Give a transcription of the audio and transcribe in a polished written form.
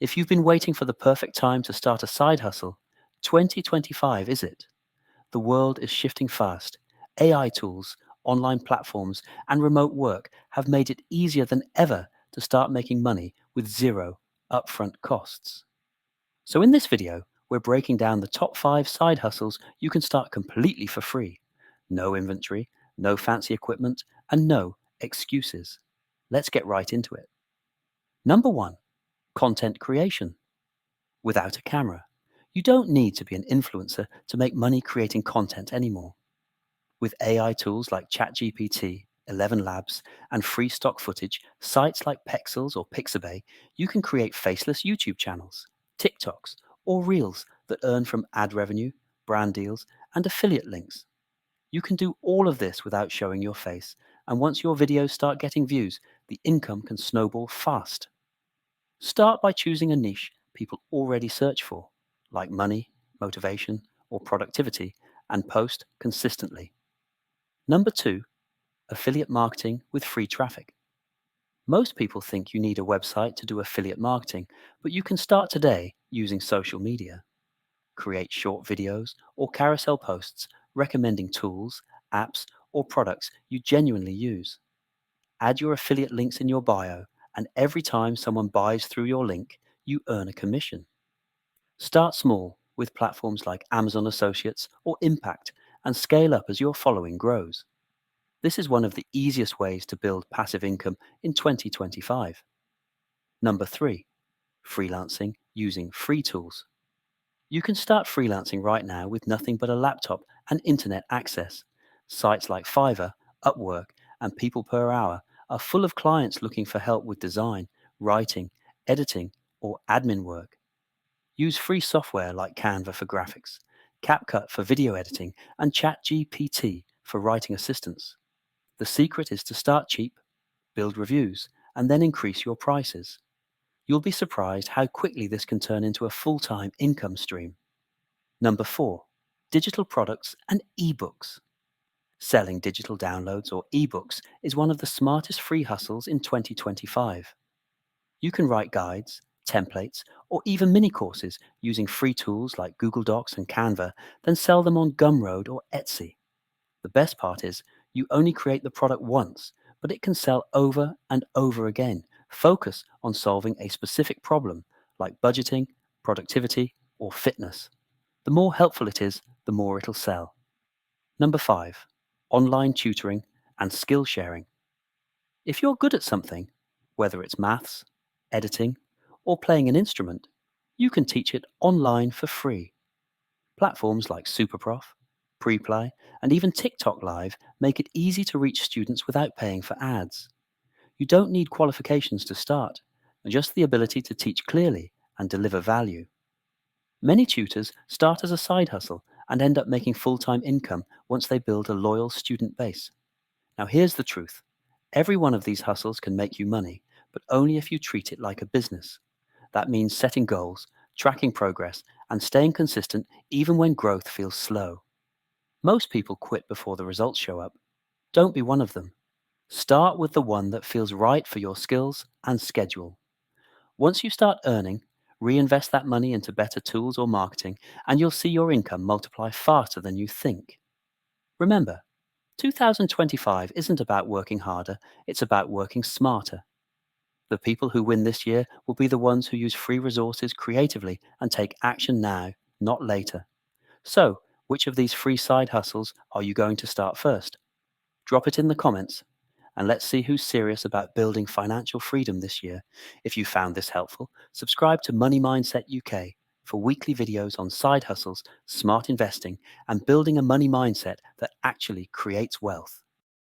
If you've been waiting for the perfect time to start a side hustle, 2025 is it. The world is shifting fast. AI tools, online platforms, and remote work have made it easier than ever to start making money with zero upfront costs. So in this video, we're breaking down the top 5 side hustles you can start completely for free. No inventory, no fancy equipment, and no excuses. Let's get right into it. Number 1, content creation. Without a camera, you don't need to be an influencer to make money creating content anymore. With AI tools like ChatGPT, 11 Labs, and free stock footage, sites like Pexels or Pixabay, you can create faceless YouTube channels, TikToks, or Reels that earn from ad revenue, brand deals, and affiliate links. You can do all of this without showing your face, and once your videos start getting views, the income can snowball fast. Start by choosing a niche people already search for, like money, motivation, or productivity, and post consistently. Number 2, affiliate marketing with free traffic. Most people think you need a website to do affiliate marketing, but you can start today using social media. Create short videos or carousel posts recommending tools, apps, or products you genuinely use. Add your affiliate links in your bio, and every time someone buys through your link, you earn a commission. Start small with platforms like Amazon Associates or Impact and scale up as your following grows. This is one of the easiest ways to build passive income in 2025. Number 3, freelancing using free tools. You can start freelancing right now with nothing but a laptop and internet access. Sites like Fiverr, Upwork, and People Per Hour are full of clients looking for help with design, writing, editing, or admin work. Use free software like Canva for graphics, CapCut for video editing, and ChatGPT for writing assistance. The secret is to start cheap, build reviews, and then increase your prices. You'll be surprised how quickly this can turn into a full-time income stream. Number 4, digital products and ebooks. Selling digital downloads or ebooks is one of the smartest free hustles in 2025. You can write guides, templates, or even mini courses using free tools like Google Docs and Canva, then sell them on Gumroad or Etsy. The best part is you only create the product once, but it can sell over and over again. Focus on solving a specific problem like budgeting, productivity, or fitness. The more helpful it is, the more it'll sell. Number 5, online tutoring and skill sharing. If you're good at something, whether it's maths, editing, or playing an instrument, you can teach it online for free. Platforms like Superprof, Preplay, and even TikTok Live make it easy to reach students without paying for ads. You don't need qualifications to start, just the ability to teach clearly and deliver value. Many tutors start as a side hustle and end up making full-time income once they build a loyal student base. Now here's the truth. Every one of these hustles can make you money, but only if you treat it like a business. That means setting goals, tracking progress, and staying consistent even when growth feels slow. Most people quit before the results show up. Don't be one of them. Start with the one that feels right for your skills and schedule. Once you start earning, reinvest that money into better tools or marketing, and you'll see your income multiply faster than you think. Remember, 2025 isn't about working harder, it's about working smarter. The people who win this year will be the ones who use free resources creatively and take action now, not later. So, which of these free side hustles are you going to start first? Drop it in the comments, and let's see who's serious about building financial freedom this year. If you found this helpful, subscribe to Money Mindset UK for weekly videos on side hustles, smart investing, and building a money mindset that actually creates wealth.